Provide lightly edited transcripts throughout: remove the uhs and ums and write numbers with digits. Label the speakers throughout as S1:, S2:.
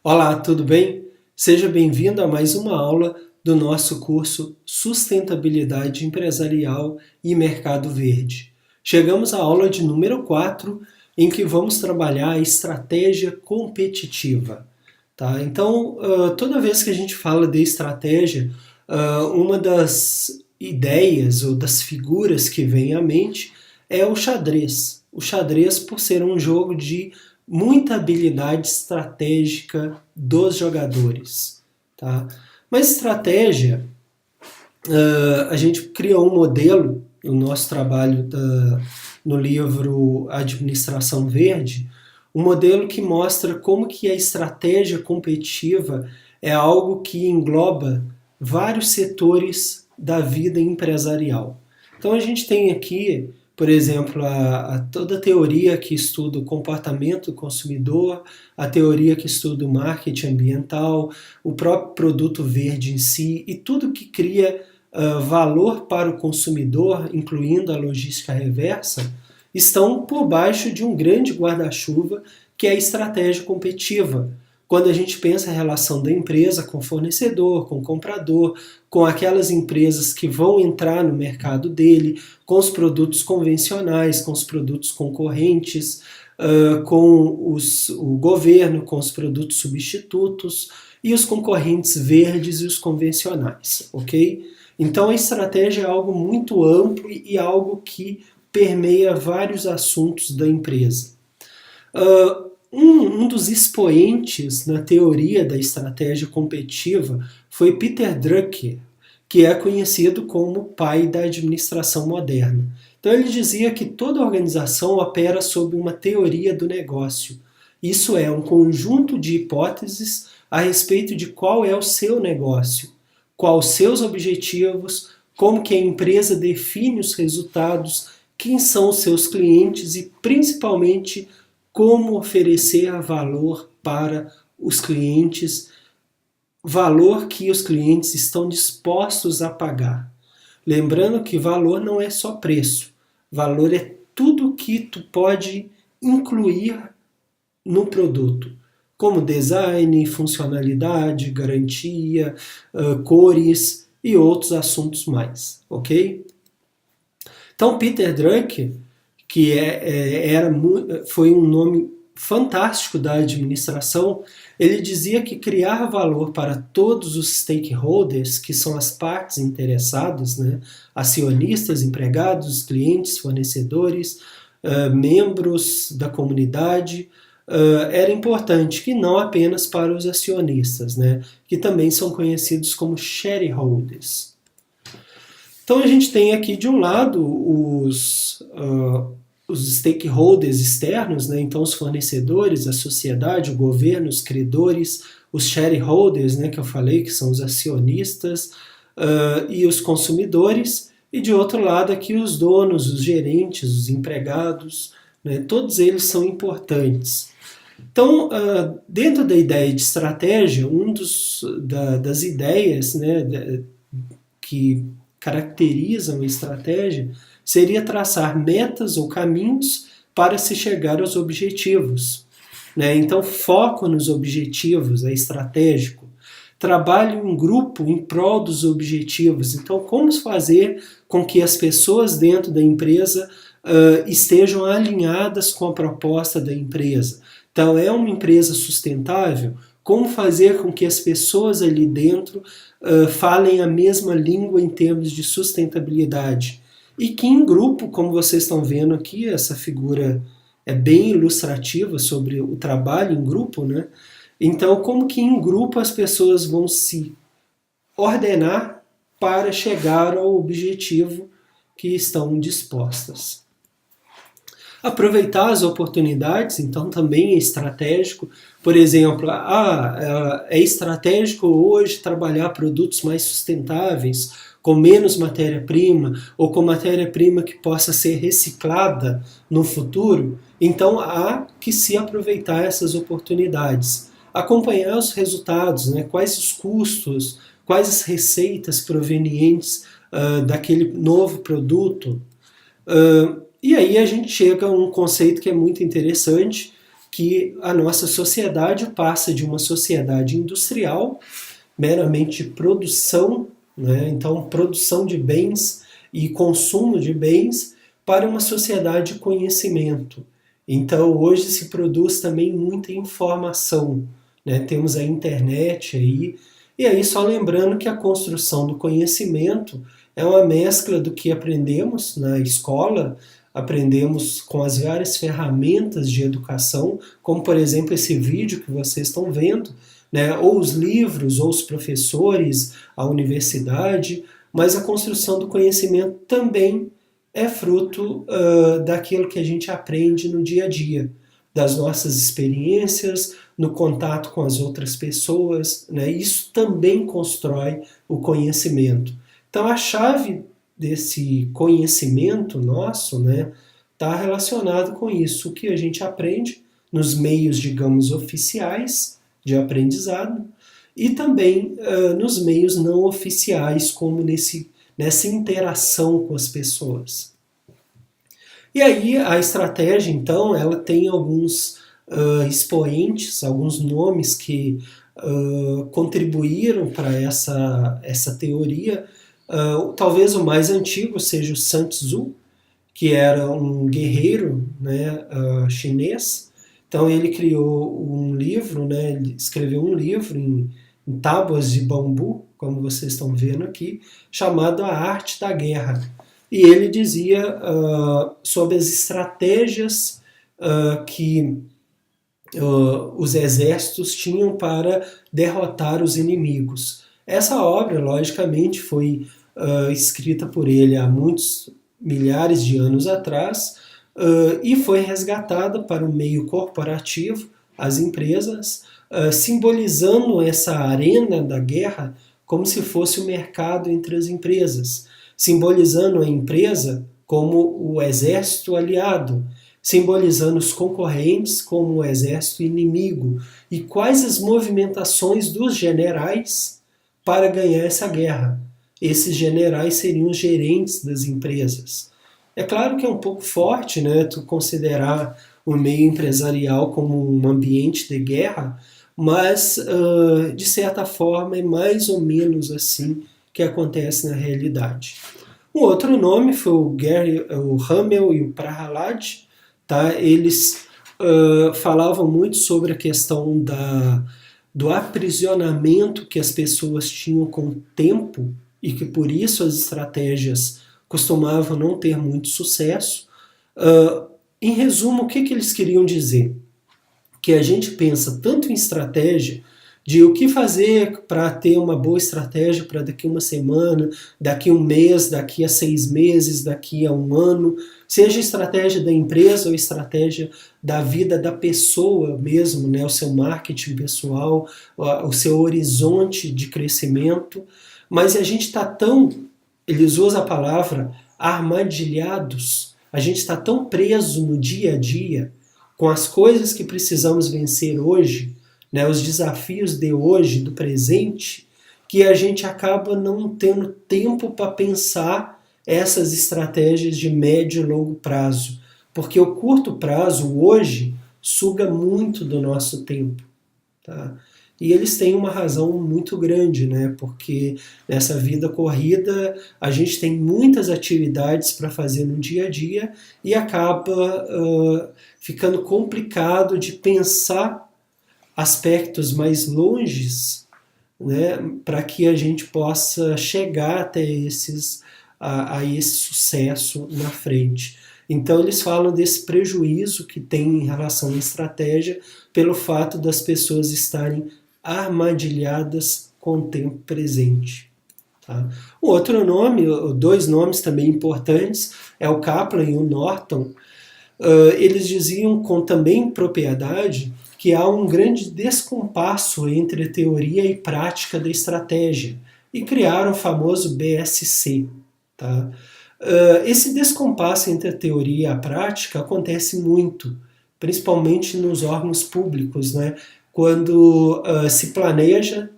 S1: Olá, tudo bem? Seja bem-vindo a mais uma aula do nosso curso Sustentabilidade Empresarial e Mercado Verde. Chegamos à aula de número 4, em que vamos trabalhar a estratégia competitiva. Tá? Então, toda vez que a gente fala de estratégia, uma das ideias ou das figuras que vem à mente é o xadrez. O xadrez, por ser um jogo de muita habilidade estratégica dos jogadores. Tá? Mas estratégia, a gente criou um modelo no nosso trabalho no livro Administração Verde, um modelo que mostra como que a estratégia competitiva é algo que engloba vários setores da vida empresarial. Então a gente tem aqui, por exemplo, toda a teoria que estuda o comportamento do consumidor, a teoria que estuda o marketing ambiental, o próprio produto verde em si e tudo que cria valor para o consumidor, incluindo a logística reversa, estão por baixo de um grande guarda-chuva que é a estratégia competitiva. Quando a gente pensa a relação da empresa com o fornecedor, com o comprador, com aquelas empresas que vão entrar no mercado dele, com os produtos convencionais, com os produtos concorrentes, com o governo, com os produtos substitutos e os concorrentes verdes e os convencionais, ok? Então a estratégia é algo muito amplo e algo que permeia vários assuntos da empresa. Um dos expoentes na teoria da estratégia competitiva foi Peter Drucker, que é conhecido como o pai da administração moderna. Então ele dizia que toda organização opera sob uma teoria do negócio. Isso é, um conjunto de hipóteses a respeito de qual é o seu negócio, quais os seus objetivos, como que a empresa define os resultados, quem são os seus clientes e, principalmente, como oferecer valor para os clientes, valor que os clientes estão dispostos a pagar. Lembrando que valor não é só preço, valor é tudo que tu pode incluir no produto, como design, funcionalidade, garantia, cores e outros assuntos mais, ok? Então Peter Drucker, que foi um nome fantástico da administração, ele dizia que criar valor para todos os stakeholders, que são as partes interessadas, né, acionistas, empregados, clientes, fornecedores, membros da comunidade, era importante, que não apenas para os acionistas, né, que também são conhecidos como shareholders. Então a gente tem aqui de um lado os stakeholders externos, né? Então os fornecedores, a sociedade, o governo, os credores, os shareholders, né, que eu falei, que são os acionistas, e os consumidores, e de outro lado aqui os donos, os gerentes, os empregados, né? Todos eles são importantes. Então, dentro da ideia de estratégia, das ideias, né, que caracterizam a estratégia seria traçar metas ou caminhos para se chegar aos objetivos. Né? Então, foco nos objetivos é estratégico. Trabalho em grupo em prol dos objetivos. Então, como fazer com que as pessoas dentro da empresa estejam alinhadas com a proposta da empresa? Então, é uma empresa sustentável? Como fazer com que as pessoas ali dentro falem a mesma língua em termos de sustentabilidade? E que em grupo, como vocês estão vendo aqui, essa figura é bem ilustrativa sobre o trabalho em grupo, né? Então, como que em grupo as pessoas vão se ordenar para chegar ao objetivo que estão dispostas? Aproveitar as oportunidades, então também é estratégico. Por exemplo, é estratégico hoje trabalhar produtos mais sustentáveis, com menos matéria-prima, ou com matéria-prima que possa ser reciclada no futuro. Então há que se aproveitar essas oportunidades. Acompanhar os resultados, né? Quais os custos, quais as receitas provenientes daquele novo produto. E aí a gente chega a um conceito que é muito interessante, que a nossa sociedade passa de uma sociedade industrial, meramente de produção, né? Então produção de bens e consumo de bens, para uma sociedade de conhecimento. Então hoje se produz também muita informação, né? Temos a internet aí, e aí só lembrando que a construção do conhecimento é uma mescla do que aprendemos na escola, aprendemos com as várias ferramentas de educação, como por exemplo esse vídeo que vocês estão vendo, né? Ou os livros, ou os professores, a universidade, mas a construção do conhecimento também é fruto daquilo que a gente aprende no dia a dia, das nossas experiências, no contato com as outras pessoas, né? Isso também constrói o conhecimento. Então a chave desse conhecimento nosso, né, está relacionado com isso, o que a gente aprende nos meios, digamos, oficiais de aprendizado e também nos meios não oficiais, como nessa interação com as pessoas. E aí a estratégia, então, ela tem alguns expoentes, alguns nomes que contribuíram para essa teoria. Talvez o mais antigo seja o Sun Tzu, que era um guerreiro, né, chinês. Então ele criou um livro, né, ele escreveu um livro em tábuas de bambu, como vocês estão vendo aqui, chamado A Arte da Guerra. E ele dizia sobre as estratégias que os exércitos tinham para derrotar os inimigos. Essa obra, logicamente, foi escrita por ele há muitos milhares de anos atrás e foi resgatada para o meio corporativo, as empresas, simbolizando essa arena da guerra como se fosse o mercado entre as empresas, simbolizando a empresa como o exército aliado, simbolizando os concorrentes como o exército inimigo, e quais as movimentações dos generais para ganhar essa guerra. Esses generais seriam os gerentes das empresas. É claro que é um pouco forte, né, tu considerar o meio empresarial como um ambiente de guerra, mas de certa forma é mais ou menos assim que acontece na realidade. Um outro nome foi o Hamel e o Prahalad. Tá? Eles falavam muito sobre a questão do aprisionamento que as pessoas tinham com o tempo e que por isso as estratégias costumavam não ter muito sucesso. Em resumo, o que eles queriam dizer? Que a gente pensa tanto em estratégia, de o que fazer para ter uma boa estratégia para daqui a uma semana, daqui a um mês, daqui a 6 meses, daqui a um ano, seja estratégia da empresa ou estratégia da vida da pessoa mesmo, né? O seu marketing pessoal, o seu horizonte de crescimento, mas a gente está tão, eles usam a palavra armadilhados, a gente está tão preso no dia a dia, com as coisas que precisamos vencer hoje, né, os desafios de hoje, do presente, que a gente acaba não tendo tempo para pensar essas estratégias de médio e longo prazo. Porque o curto prazo, hoje, suga muito do nosso tempo. Tá? E eles têm uma razão muito grande, né? Porque nessa vida corrida a gente tem muitas atividades para fazer no dia a dia e acaba ficando complicado de pensar aspectos mais longes, né, para que a gente possa chegar até a esse sucesso na frente. Então eles falam desse prejuízo que tem em relação à estratégia pelo fato das pessoas estarem armadilhadas com o tempo presente. Tá? O outro nome, dois nomes também importantes, é o Kaplan e o Norton. Eles diziam com também propriedade que há um grande descompasso entre teoria e prática da estratégia, e criaram o famoso BSC. Tá? Esse descompasso entre a teoria e a prática acontece muito, principalmente nos órgãos públicos, né? Quando se planeja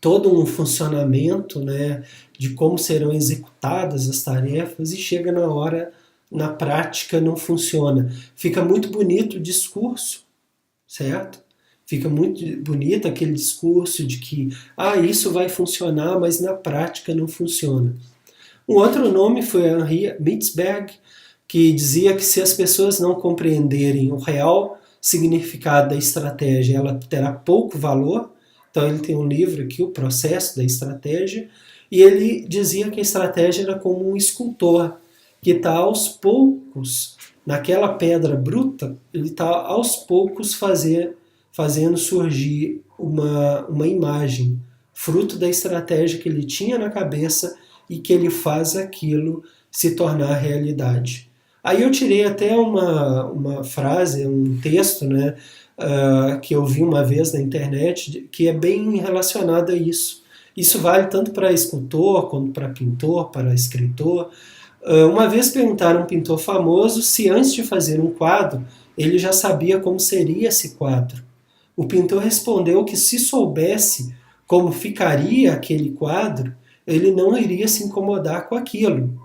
S1: todo um funcionamento, né, de como serão executadas as tarefas e chega na hora na prática não funciona. Fica muito bonito o discurso, certo? Fica muito bonito aquele discurso de que isso vai funcionar, mas na prática não funciona. Um outro nome foi Henri Mitzberg, que dizia que se as pessoas não compreenderem o real significado da estratégia, ela terá pouco valor. Então ele tem um livro aqui, O Processo da Estratégia, e ele dizia que a estratégia era como um escultor, que está aos poucos, naquela pedra bruta, ele está aos poucos fazendo surgir uma imagem, fruto da estratégia que ele tinha na cabeça e que ele faz aquilo se tornar realidade. Aí eu tirei até uma frase, um texto, né, que eu vi uma vez na internet, que é bem relacionado a isso. Isso vale tanto para escultor, quanto para pintor, para escritor. Uma vez perguntaram a um pintor famoso se antes de fazer um quadro, ele já sabia como seria esse quadro. O pintor respondeu que se soubesse como ficaria aquele quadro, ele não iria se incomodar com aquilo.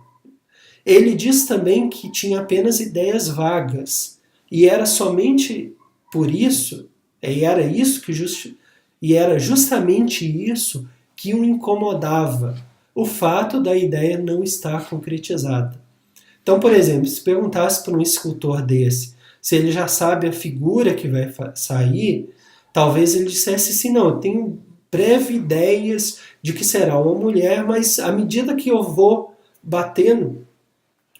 S1: Ele diz também que tinha apenas ideias vagas, e era somente por isso, e era justamente isso que o incomodava, o fato da ideia não estar concretizada. Então, por exemplo, se perguntasse para um escultor desse se ele já sabe a figura que vai sair, talvez ele dissesse assim, não, eu tenho breve ideias de que será uma mulher, mas à medida que eu vou batendo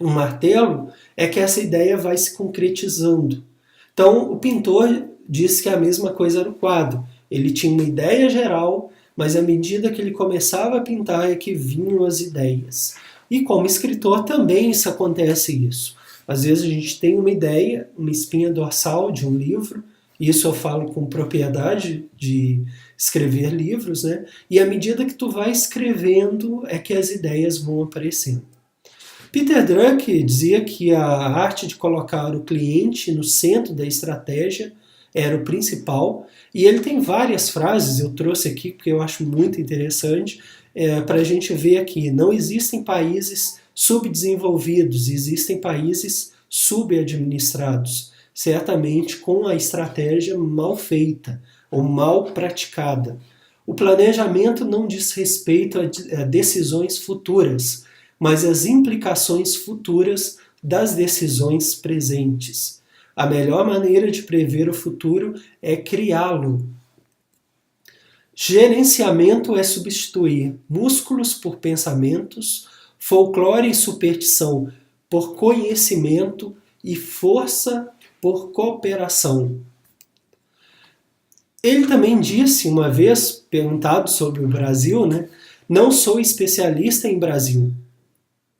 S1: um martelo, é que essa ideia vai se concretizando. Então, o pintor disse que a mesma coisa era o quadro. Ele tinha uma ideia geral, mas à medida que ele começava a pintar é que vinham as ideias. E como escritor também isso acontece isso. Às vezes a gente tem uma ideia, uma espinha dorsal de um livro, isso eu falo com propriedade de escrever livros, né? E à medida que tu vai escrevendo é que as ideias vão aparecendo. Peter Drucker dizia que a arte de colocar o cliente no centro da estratégia era o principal, e ele tem várias frases, eu trouxe aqui porque eu acho muito interessante, para a gente ver aqui. Não existem países subdesenvolvidos, existem países subadministrados, certamente com a estratégia mal feita ou mal praticada. O planejamento não diz respeito a decisões futuras, mas as implicações futuras das decisões presentes. A melhor maneira de prever o futuro é criá-lo. Gerenciamento é substituir músculos por pensamentos, folclore e superstição por conhecimento e força por cooperação. Ele também disse uma vez, perguntado sobre o Brasil, né? Não sou especialista em Brasil,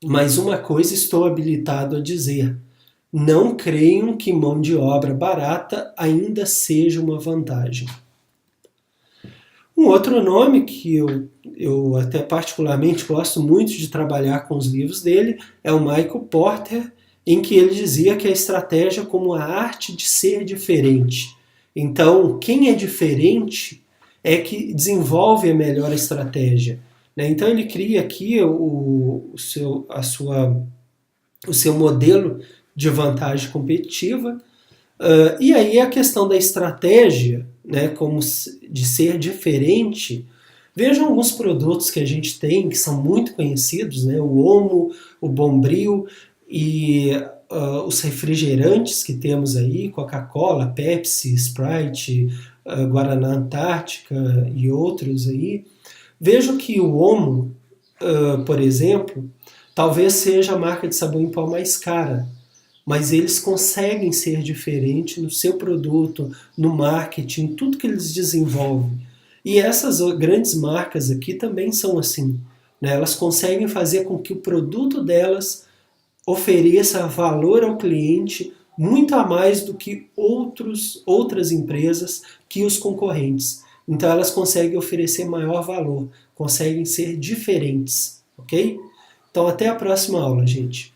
S1: mas uma coisa estou habilitado a dizer. Não creiam que mão de obra barata ainda seja uma vantagem. Um outro nome que eu até particularmente gosto muito de trabalhar com os livros dele é o Michael Porter, em que ele dizia que a estratégia é como a arte de ser diferente. Então, quem é diferente é que desenvolve a melhor estratégia. Então ele cria aqui o seu modelo de vantagem competitiva, e aí a questão da estratégia, né, como de ser diferente. Vejam alguns produtos que a gente tem que são muito conhecidos, né, o Omo, o Bombril e os refrigerantes que temos aí, Coca-Cola, Pepsi, Sprite, Guaraná Antártica e outros aí. Vejo que o Omo, por exemplo, talvez seja a marca de sabão em pó mais cara, mas eles conseguem ser diferentes no seu produto, no marketing, tudo que eles desenvolvem. E essas grandes marcas aqui também são assim, né? Elas conseguem fazer com que o produto delas ofereça valor ao cliente muito a mais do que outras empresas que os concorrentes. Então elas conseguem oferecer maior valor, conseguem ser diferentes, ok? Então até a próxima aula, gente.